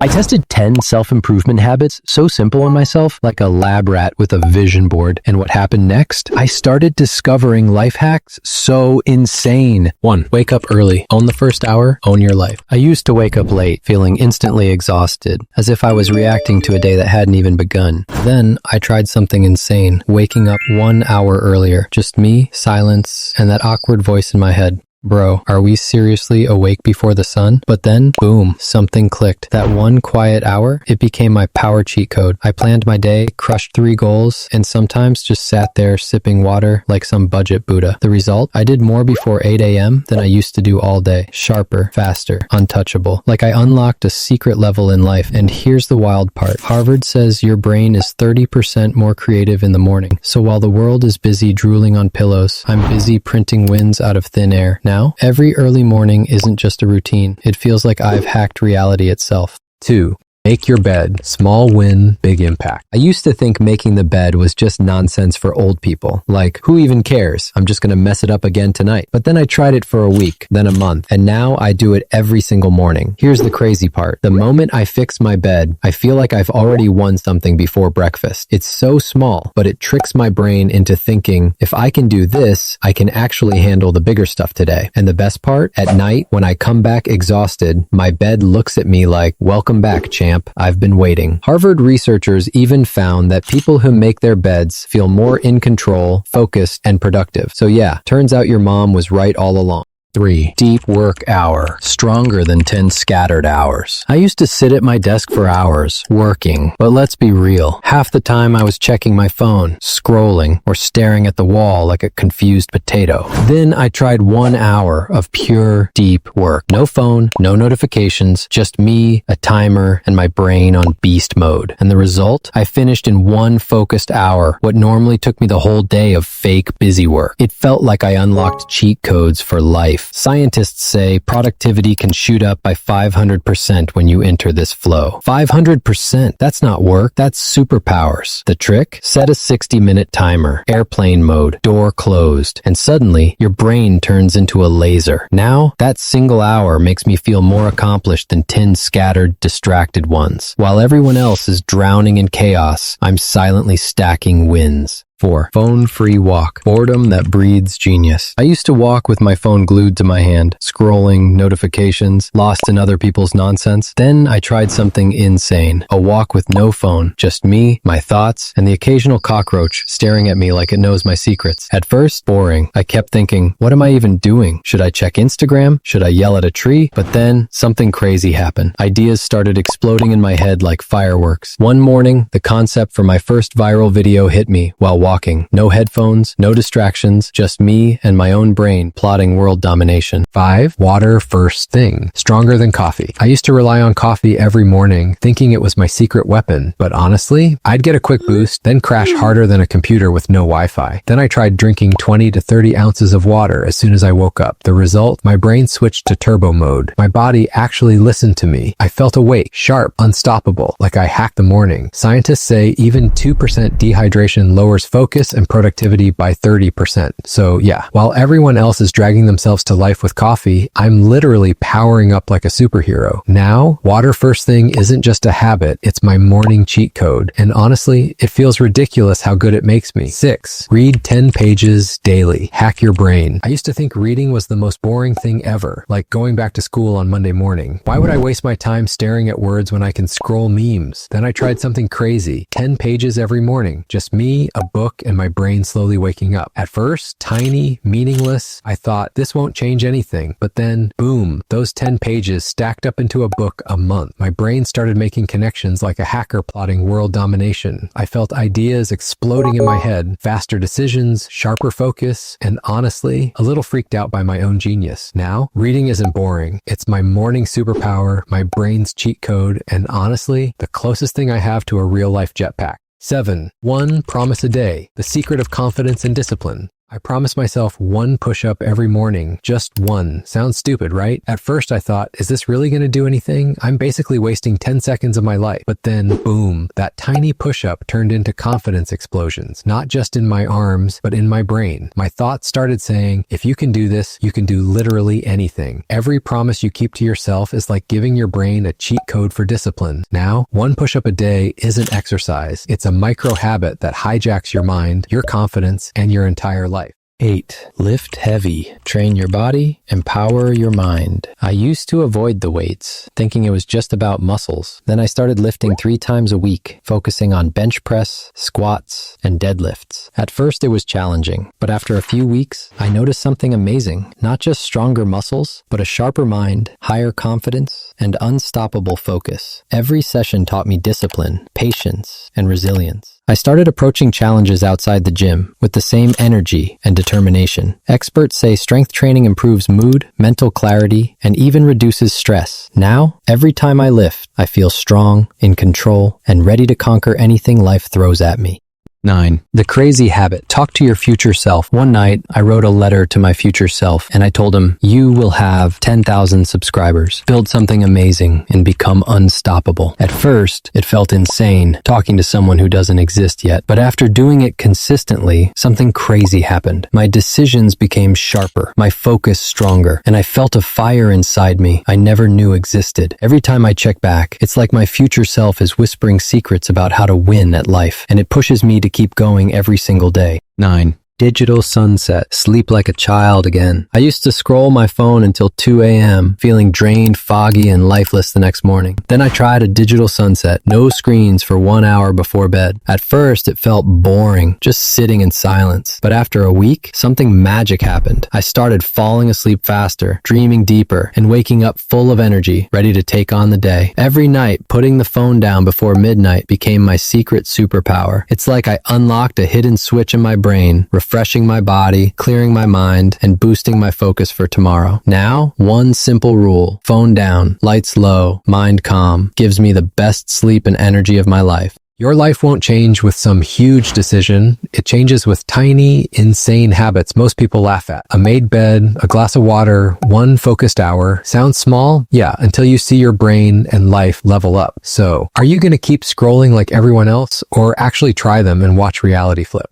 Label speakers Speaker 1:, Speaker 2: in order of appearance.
Speaker 1: I tested 10 self-improvement habits, so simple on myself, like a lab rat with a vision board. And what happened next? I started discovering life hacks so insane. 1. Wake up early. Own the first hour. Own your life. I used to wake up late, feeling instantly exhausted, as if I was reacting to a day that hadn't even begun. Then I tried something insane, waking up 1 hour earlier. Just me, silence, and that awkward voice in my head. Bro, are we seriously awake before the sun? But then, boom, something clicked. That 1 quiet hour, it became my power cheat code. I planned my day, crushed 3 goals, and sometimes just sat there sipping water like some budget Buddha. The result? I did more before 8 a.m. than I used to do all day. Sharper, faster, untouchable. Like I unlocked a secret level in life. And here's the wild part. Harvard says your brain is 30% more creative in the morning. So while the world is busy drooling on pillows, I'm busy printing wins out of thin air. Now, every early morning isn't just a routine. It feels like I've hacked reality itself. 2. Make your bed. Small win, big impact. I used to think making the bed was just nonsense for old people. Like, who even cares? I'm just gonna mess it up again tonight. But then I tried it for a week, then a month, and now I do it every single morning. Here's the crazy part. The moment I fix my bed, I feel like I've already won something before breakfast. It's so small, but it tricks my brain into thinking, if I can do this, I can actually handle the bigger stuff today. And the best part, at night, when I come back exhausted, my bed looks at me like, welcome back, champ. I've been waiting. Harvard researchers even found that people who make their beds feel more in control, focused, and productive. So yeah, turns out your mom was right all along. 3. Deep work hour. Stronger than 10 scattered hours. I used to sit at my desk for hours, working. But let's be real. Half the time I was checking my phone, scrolling, or staring at the wall like a confused potato. Then I tried 1 hour of pure, deep work. No phone, no notifications, just me, a timer, and my brain on beast mode. And the result? I finished in 1 focused hour what normally took me the whole day of fake busy work. It felt like I unlocked cheat codes for life. Scientists say productivity can shoot up by 500% when you enter this flow. 500%? That's not work, that's superpowers. The trick? Set a 60-minute timer, airplane mode, door closed, and suddenly your brain turns into a laser. Now, that single hour makes me feel more accomplished than 10 scattered, distracted ones. While everyone else is drowning in chaos, I'm silently stacking wins. 4. Phone-free walk. Boredom that breeds genius. I used to walk with my phone glued to my hand, scrolling, notifications, lost in other people's nonsense. Then I tried something insane. A walk with no phone, just me, my thoughts, and the occasional cockroach staring at me like it knows my secrets. At first, boring. I kept thinking, what am I even doing? Should I check Instagram? Should I yell at a tree? But then, something crazy happened. Ideas started exploding in my head like fireworks. One morning, the concept for my first viral video hit me while walking. No headphones, no distractions, just me and my own brain plotting world domination. 5. Water first thing. Stronger than coffee. I used to rely on coffee every morning, thinking it was my secret weapon. But honestly, I'd get a quick boost, then crash harder than a computer with no Wi-Fi. Then I tried drinking 20 to 30 ounces of water as soon as I woke up. The result? My brain switched to turbo mode. My body actually listened to me. I felt awake, sharp, unstoppable, like I hacked the morning. Scientists say even 2% dehydration lowers focus and productivity by 30%. So yeah, while everyone else is dragging themselves to life with coffee, I'm literally powering up like a superhero. Now, water first thing isn't just a habit, it's my morning cheat code. And honestly, it feels ridiculous how good it makes me. 6. Read 10 pages daily. Hack your brain. I used to think reading was the most boring thing ever, like going back to school on Monday morning. Why would I waste my time staring at words when I can scroll memes? Then I tried something crazy. 10 pages every morning. Just me, a book, and my brain slowly waking up. At first, tiny, meaningless, I thought this won't change anything. But then, boom, those 10 pages stacked up into a book a month. My brain started making connections like a hacker plotting world domination. I felt ideas exploding in my head, faster decisions, sharper focus, and honestly, a little freaked out by my own genius. Now, reading isn't boring. It's my morning superpower, my brain's cheat code, and honestly, the closest thing I have to a real-life jetpack. 7. 1 promise a day. The secret of confidence and discipline. I promised myself one push-up every morning, just one. Sounds stupid, right? At first I thought, is this really going to do anything? I'm basically wasting 10 seconds of my life. But then, boom, that tiny push-up turned into confidence explosions, not just in my arms, but in my brain. My thoughts started saying, if you can do this, you can do literally anything. Every promise you keep to yourself is like giving your brain a cheat code for discipline. Now, one push-up a day isn't exercise. It's a micro habit that hijacks your mind, your confidence, and your entire life. 8. Lift heavy. Train your body, empower your mind. I used to avoid the weights, thinking it was just about muscles. Then I started lifting 3 times a week, focusing on bench press, squats, and deadlifts. At first it was challenging, but after a few weeks, I noticed something amazing. Not just stronger muscles, but a sharper mind, higher confidence, and unstoppable focus. Every session taught me discipline, patience, and resilience. I started approaching challenges outside the gym with the same energy and determination. Experts say strength training improves mood, mental clarity, and even reduces stress. Now, every time I lift, I feel strong, in control, and ready to conquer anything life throws at me. 9. The crazy habit. Talk to your future self. One night, I wrote a letter to my future self and I told him, you will have 10,000 subscribers, build something amazing, and become unstoppable. At first, it felt insane talking to someone who doesn't exist yet, but after doing it consistently, something crazy happened. My decisions became sharper, my focus stronger, and I felt a fire inside me I never knew existed. Every time I check back, it's like my future self is whispering secrets about how to win at life, and it pushes me to keep going every single day. 9. Digital sunset. Sleep like a child again. I used to scroll my phone until 2 a.m., feeling drained, foggy, and lifeless the next morning. Then I tried a digital sunset, no screens for 1 hour before bed. At first, it felt boring, just sitting in silence. But after a week, something magic happened. I started falling asleep faster, dreaming deeper, and waking up full of energy, ready to take on the day. Every night, putting the phone down before midnight became my secret superpower. It's like I unlocked a hidden switch in my brain, refreshing my body, clearing my mind, and boosting my focus for tomorrow. Now, one simple rule: phone down, lights low, mind calm, gives me the best sleep and energy of my life. Your life won't change with some huge decision. It changes with tiny, insane habits most people laugh at. A made bed, a glass of water, one focused hour. Sounds small? Yeah, until you see your brain and life level up. So, are you going to keep scrolling like everyone else, or actually try them and watch reality flip?